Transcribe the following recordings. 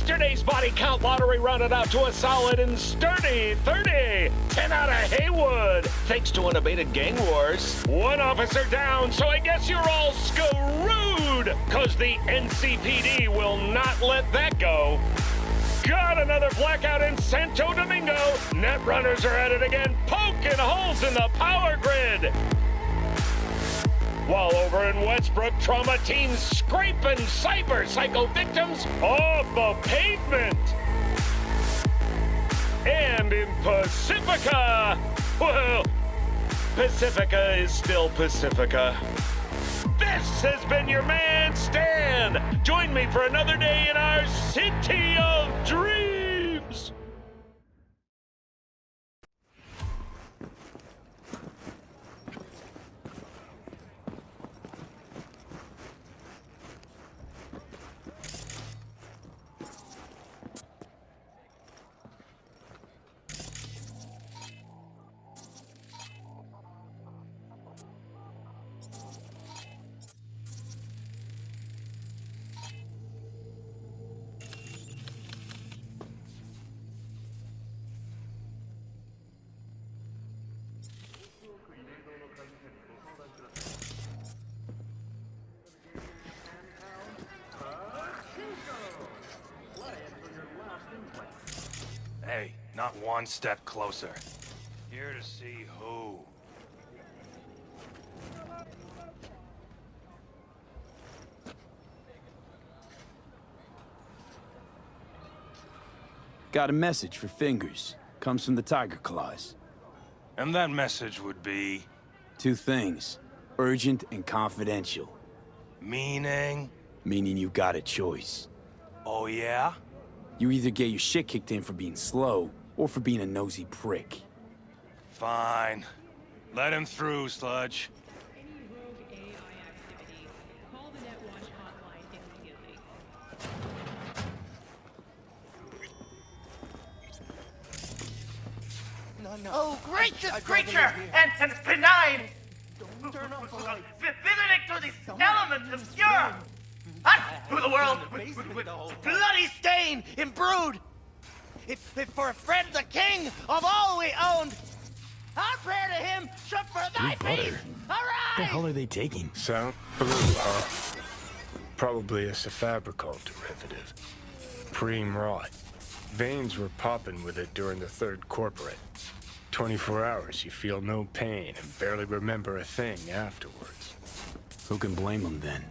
Yesterday's body count lottery rounded out to a solid and sturdy 30. 10 out of Haywood, thanks to unabated gang wars. One officer down, so I guess you're all screwed, cause the NCPD will not let that go. Got another blackout in Santo Domingo. Netrunners are at it again, poking holes in the power grid. While over in Westbrook, trauma teams scraping cyber psycho victims off the pavement. And in Pacifica, well, Pacifica is still Pacifica. This has been your man, Stan. Join me for another day in our city of dreams. Hey, not one step closer. Here to see who. Got a message for Fingers. Comes from the Tiger Claws. And that message would be... Two things. Urgent and confidential. Meaning? Meaning you got a choice. Oh yeah? You either get your shit kicked in for being slow, or for being a nosy prick. Fine. Let him through, Sludge. Any rogue AI activity, call the Netwatch hotline immediately. Oh, gracious creature and benign! Visiting through these elements obscure! Through the world with bloody stain imbrued! If for a friend the king of all we owned, our prayer to him should for thy peace What the arise! hell are they taking? Sound blue, huh? Probably a Cyberpunk derivative. Preem rot. Veins were popping with it during the third corporate. 24 hours, you feel no pain and barely remember a thing afterwards. Who can blame them then?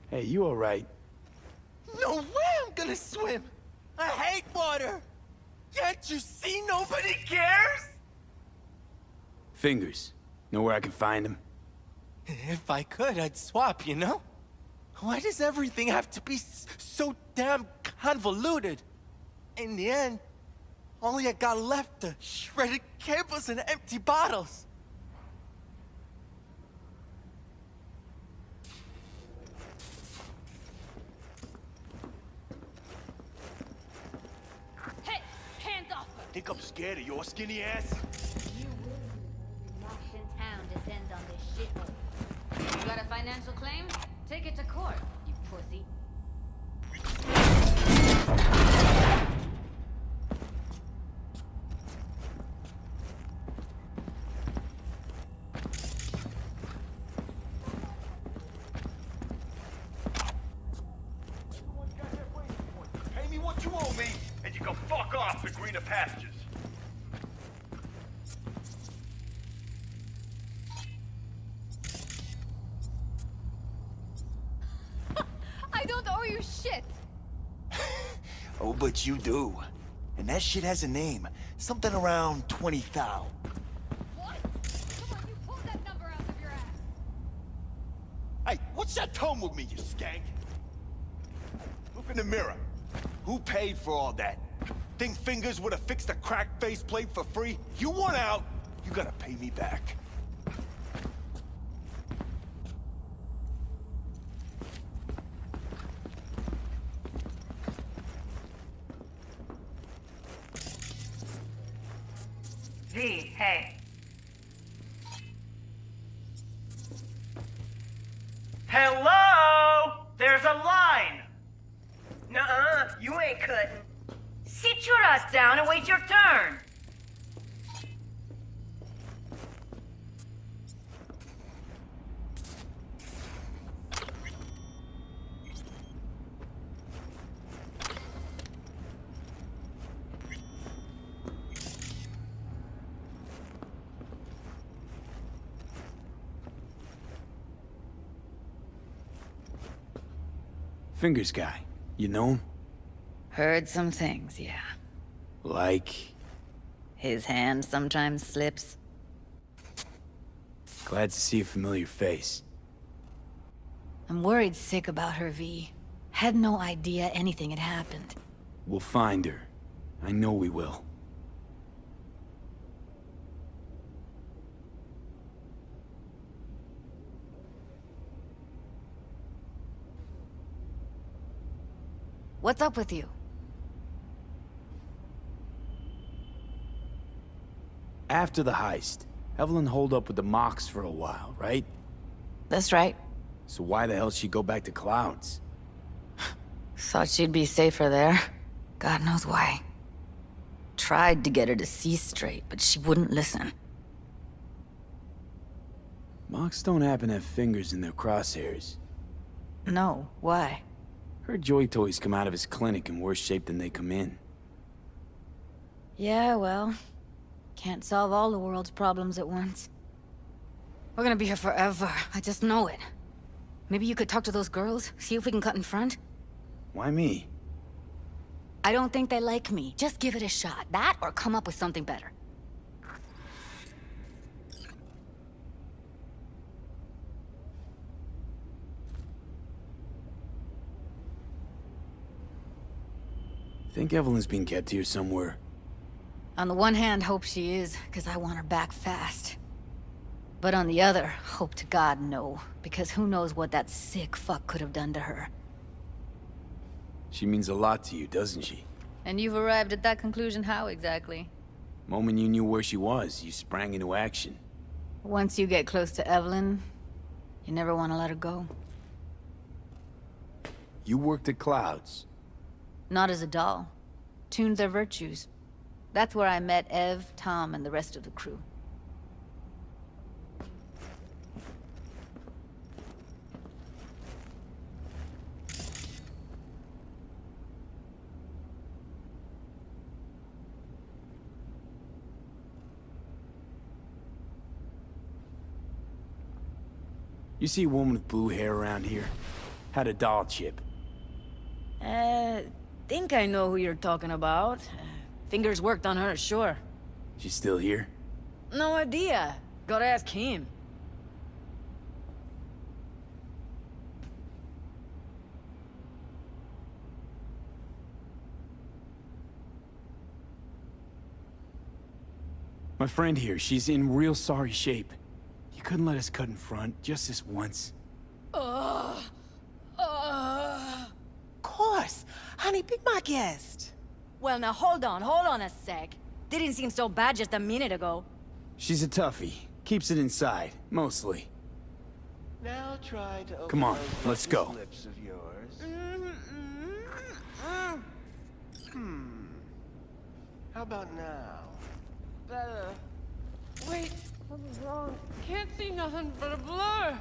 Hey, you all right? No way I'm gonna swim! I hate water! Can't you see nobody cares? Fingers. Know where I can find him? If I could, I'd swap, you know? Why does everything have to be so damn convoluted? In the end, all I got left are shredded cables and empty bottles. Hey, hands off her! Think I'm scared of your skinny ass? You will be last in town to send on this shithole. You got a financial claim? Take it to court, you pussy. Pay me what you owe me, and you can fuck off to greener pastures. I don't owe you shit! Oh, but you do. And that shit has a name. Something around 20,000. What? Come on, you pulled that number out of your ass! Hey, what's that tone with me, you skank? Look in the mirror. Who paid for all that? Think Fingers would have fixed a cracked faceplate for free? You want out, you gotta pay me back. V, hey. Hello? There's a line! Nuh-uh, you ain't cutting. Sit your ass down and wait your turn. Fingers guy. You know him? Heard some things, yeah. Like? His hand sometimes slips. Glad to see a familiar face. I'm worried sick about her, V. Had no idea anything had happened. We'll find her. I know we will. What's up with you? After the heist, Evelyn holed up with the Mox for a while, right? That's right. So why the hell she go back to Clouds? Thought she'd be safer there. God knows why. Tried to get her to see straight, but she wouldn't listen. Mox don't happen to have fingers in their crosshairs. No, why? Her Joy Toys come out of his clinic in worse shape than they come in. Yeah, well, can't solve all the world's problems at once. We're gonna be here forever, I just know it. Maybe you could talk to those girls, see if we can cut in front? Why me? I don't think they like me. Just give it a shot. That or come up with something better. Think Evelyn's being kept here somewhere. On the one hand, hope she is, because I want her back fast. But on the other, hope to God no, because who knows what that sick fuck could have done to her. She means a lot to you, doesn't she? And you've arrived at that conclusion how exactly? Moment you knew where she was, you sprang into action. Once you get close to Evelyn, you never want to let her go. You worked at Clouds. Not as a doll. Tuned their virtues. That's where I met Ev, Tom, and the rest of the crew. You see a woman with blue hair around here? Had a doll chip. Think I know who you're talking about. Fingers worked on her, sure. She's still here? No idea. Gotta ask him. My friend here, she's in real sorry shape. You couldn't let us cut in front, just this once. Course. Honey, be my guest. Well, now hold on a sec. Didn't seem so bad just a minute ago. She's a toughie. Keeps it inside, mostly. Now try to open Come on, those let's go. lips of yours. How about now? Better. Wait, something's wrong. Can't see nothing but a blur.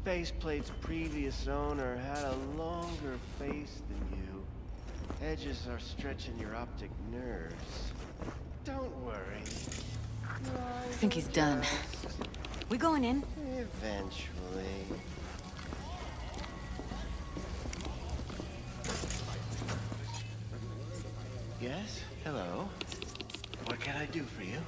Faceplate's previous owner had a longer face than you. Edges are stretching your optic nerves. Don't worry. I think he's done. We going in? Eventually. Yes? Hello? What can I do for you?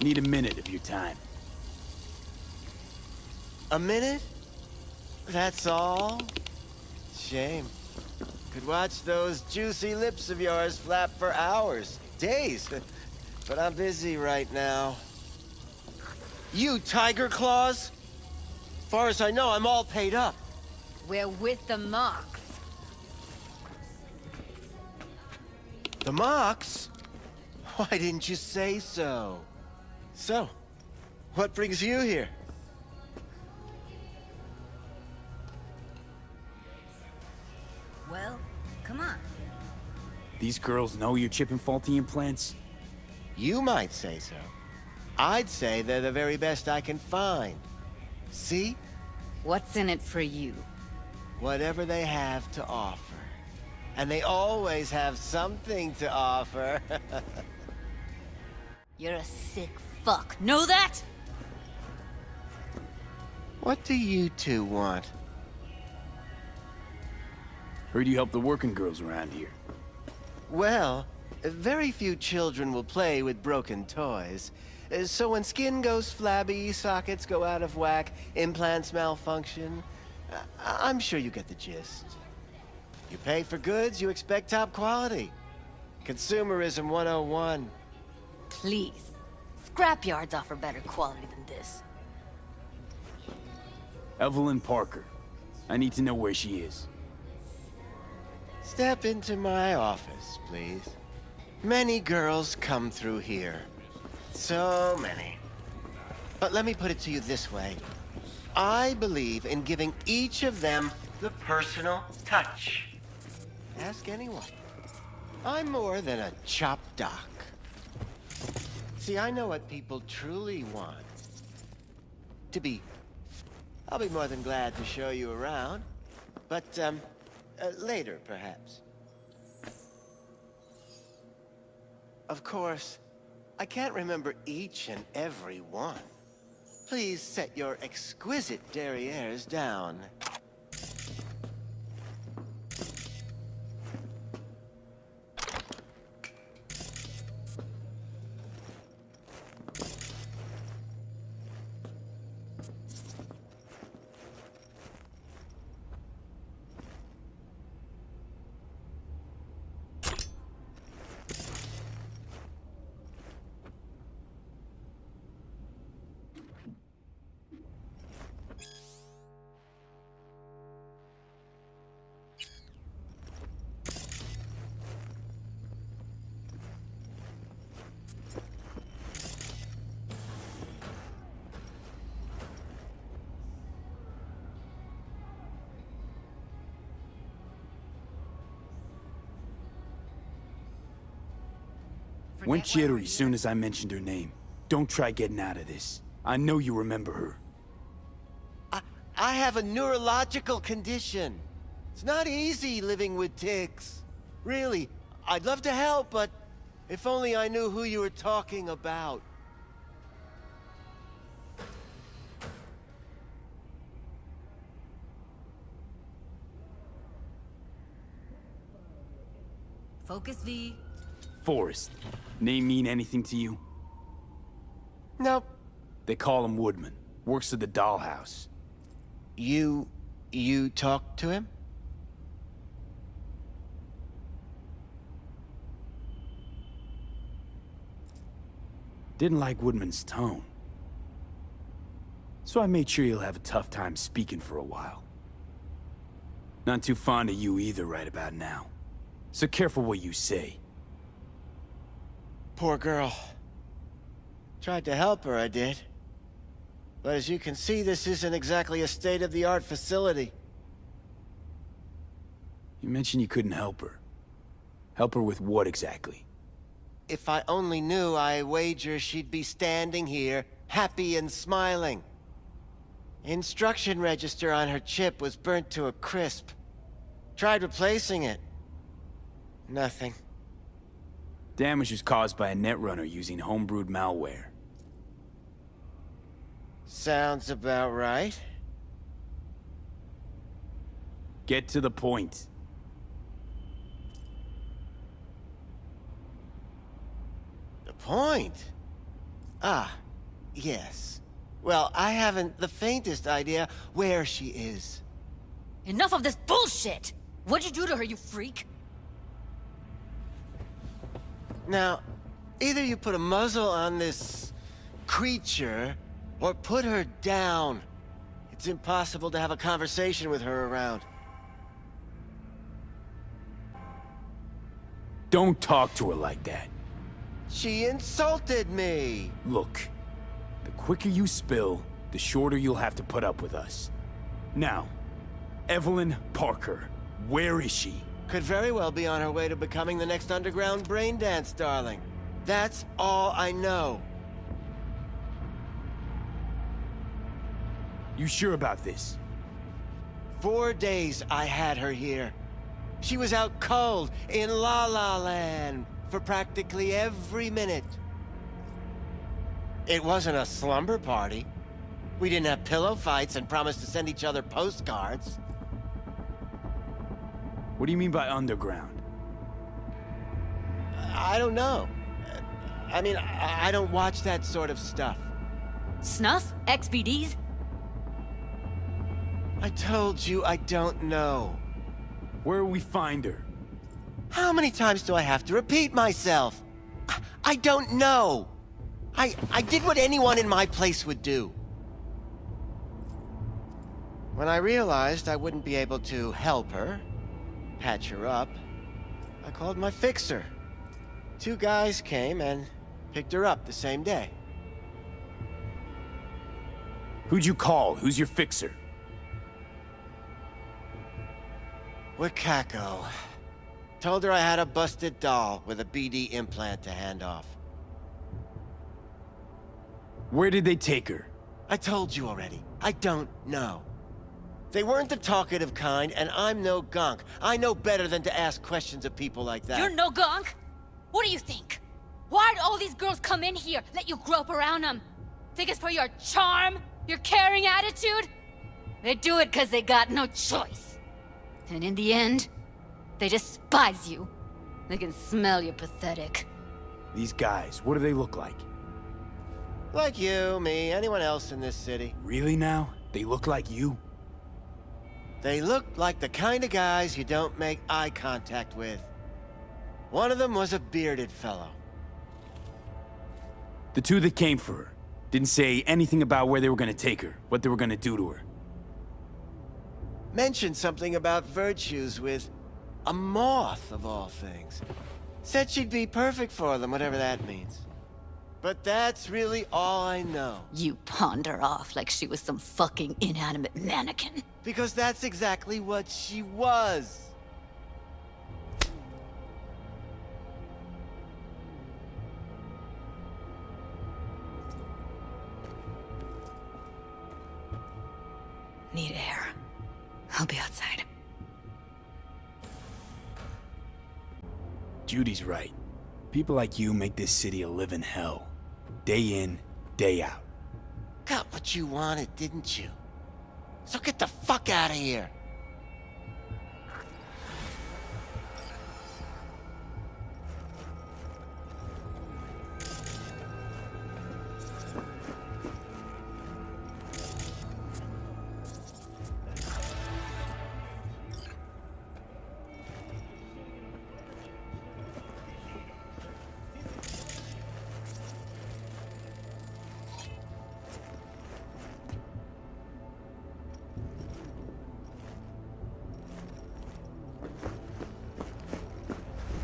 Need a minute of your time. A minute? That's all? Shame. Could watch those juicy lips of yours flap for hours, days. But I'm busy right now. You Tiger Claws? Far as I know, I'm all paid up. We're with the Mox. The Mox? Why didn't you say so? So, what brings you here? Well, come on. These girls know you're chipping faulty implants? You might say so. I'd say they're the very best I can find. See? What's in it for you? Whatever they have to offer. And they always have something to offer. You're a sick fuck. Know that? What do you two want? Heard you help the working girls around here. Well, very few children will play with broken toys. So when skin goes flabby, sockets go out of whack, implants malfunction, I'm sure you get the gist. You pay for goods, you expect top quality. Consumerism 101. Please. Scrapyards offer better quality than this. Evelyn Parker. I need to know where she is. Step into my office, please. Many girls come through here. So many. But let me put it to you this way. I believe in giving each of them the personal touch. Ask anyone. I'm more than a chop doc. See, I know what people truly want. I'll be more than glad to show you around. But, later, perhaps. Of course, I can't remember each and every one. Please set your exquisite derrieres down. Went jittery soon as I mentioned her name. Don't try getting out of this. I know you remember her. I have a neurological condition. It's not easy living with tics. Really, I'd love to help, but if only I knew who you were talking about. Focus V. Forrest. Name mean anything to you? Nope. They call him Woodman. Works at the dollhouse. You talked to him? Didn't like Woodman's tone. So I made sure he'll have a tough time speaking for a while. Not too fond of you either right about now. So careful what you say. Poor girl. Tried to help her, I did. But as you can see, this isn't exactly a state-of-the-art facility. You mentioned you couldn't help her. Help her with what exactly? If I only knew, I wager she'd be standing here, happy and smiling. Instruction register on her chip was burnt to a crisp. Tried replacing it. Nothing. Damage was caused by a netrunner using homebrewed malware. Sounds about right. Get to the point. The point? Ah, yes. Well, I haven't the faintest idea where she is. Enough of this bullshit! What'd you do to her, you freak? Now, either you put a muzzle on this creature, or put her down. It's impossible to have a conversation with her around. Don't talk to her like that. She insulted me! Look, the quicker you spill, the shorter you'll have to put up with us. Now, Evelyn Parker, where is she? Could very well be on her way to becoming the next underground brain dance darling. That's all I know. You sure about this? 4 days I had her here. She was out cold in La La Land for practically every minute. It wasn't a slumber party. We didn't have pillow fights and promised to send each other postcards. What do you mean by underground? I don't know. I mean, I don't watch that sort of stuff. Snuff? XBDs? I told you I don't know. Where will we find her? How many times do I have to repeat myself? I don't know. I did what anyone in my place would do. When I realized I wouldn't be able to help her, patch her up, I called my fixer. 2 guys came and picked her up the same day. Who'd you call? Who's your fixer? Wakako. Told her I had a busted doll with a BD implant to hand off. Where did they take her? I told you already. I don't know. They weren't the talkative kind, and I'm no gonk. I know better than to ask questions of people like that. You're no gonk? What do you think? Why'd all these girls come in here, let you grope around them? Think it's for your charm? Your caring attitude? They do it because they got no choice. And in the end, they despise you. They can smell you're pathetic. These guys, what do they look like? Like you, me, anyone else in this city. Really now? They look like you? They look like the kind of guys you don't make eye contact with. One of them was a bearded fellow. The 2 that came for her didn't say anything about where they were gonna take her, what they were gonna do to her. Mentioned something about virtues with a moth, of all things. Said she'd be perfect for them, whatever that means. But that's really all I know. You pawned her off like she was some fucking inanimate mannequin. Because that's exactly what she was. Need air. I'll be outside. Judy's right. People like you make this city a living hell. Day in, day out. Got what you wanted, didn't you? So get the fuck out of here.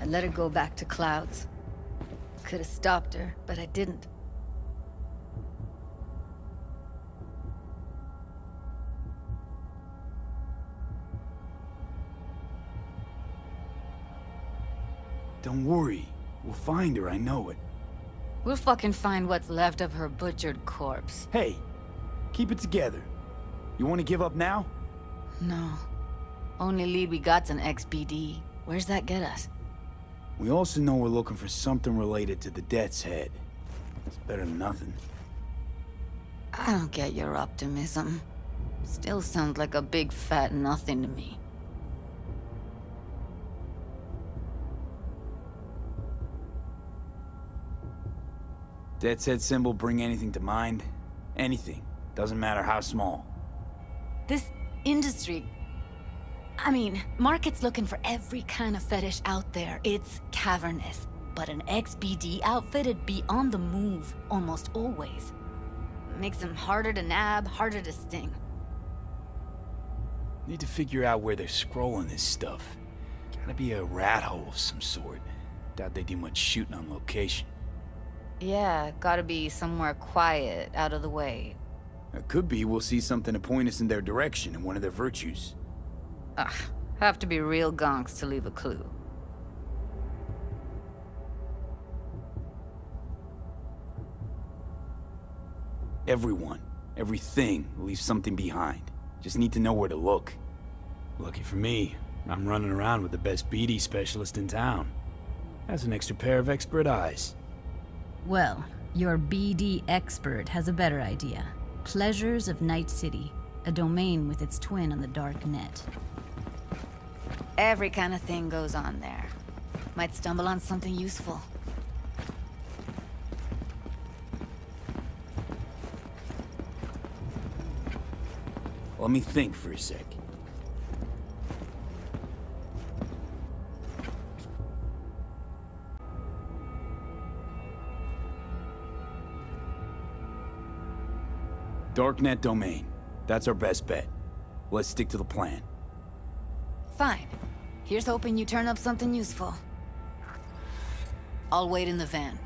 I let her go back to Clouds. Could have stopped her, but I didn't. Don't worry. We'll find her, I know it. We'll fucking find what's left of her butchered corpse. Hey, keep it together. You want to give up now? No. Only lead we got's an XBD. Where's that get us? We also know we're looking for something related to the Death's Head. It's better than nothing. I don't get your optimism. Still sounds like a big fat nothing to me. Dead set symbol bring anything to mind? Anything. Doesn't matter how small. This industry... I mean, market's looking for every kind of fetish out there. It's cavernous. But an XBD outfit'd be on the move, almost always. Makes them harder to nab, harder to sting. Need to figure out where they're scrolling this stuff. Gotta be a rat hole of some sort. Doubt they do much shooting on location. Yeah, gotta be somewhere quiet, out of the way. It could be we'll see something to point us in their direction in one of their virtues. Ugh, have to be real gonks to leave a clue. Everyone, everything leaves something behind. Just need to know where to look. Lucky for me, I'm running around with the best BD specialist in town. Has an extra pair of expert eyes. Well, your BD expert has a better idea. Pleasures of Night City, a domain with its twin on the dark net. Every kind of thing goes on there. Might stumble on something useful. Let me think for a sec. Darknet domain. That's our best bet. Let's stick to the plan. Fine. Here's hoping you turn up something useful. I'll wait in the van.